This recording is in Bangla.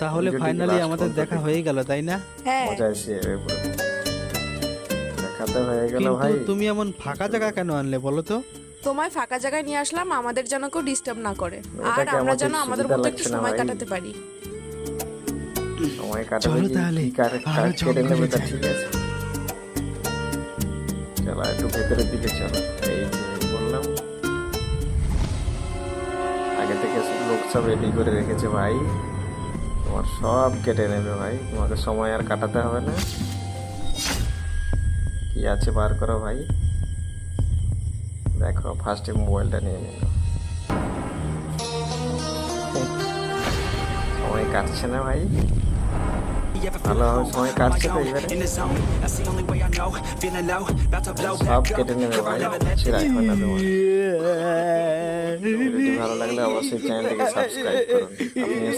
তাহলে ফাইনালি আমাদের দেখা হয়ে গেল, তাই না? হ্যাঁ, মজা এসে পুরো দেখাতে হয়ে গেল কিন্তু ভাই। তুমি এমন ফাঁকা জায়গা কেন আনলে বলো তো? তোমায় ফাঁকা জায়গায় নিয়ে আসলাম আমাদের যেন কেউ ডিস্টার্ব না করে, আর এটাকে আমরা আমাদের যেন আমাদের সুবিধা মতো একটু লাগছে না সময় ভাই। কাটাতে পারি। সময় কাটাবে চলো কি তাহলে, কি কার আরো কেটে নেবে জঙ্গলে তা যাই। ঠিক আছে। চলো একটু ভেতরের দিকে চলো। এই যে বললাম আগে থেকে লোক সব রেডি করে রেখেছে ভাই, তোমার সব কেটে নেবে ভাই, তোমাকে সময় আর কাটাতে হবে না। কি আছে বার করো ভাই, দেখো ফার্স্টে মোবাইলটা নিয়ে নিল। সময় কাটছে না ভাই, ভালোভাবে সময় কাটছে তো এবারে। সব কেটে নেবে ভাই, কিছু রাখবে না তোমার। ভিডিওটি ভালো লাগলে অবশ্যই চ্যানেলটিকে সাবস্ক্রাইব করুন। আপনিও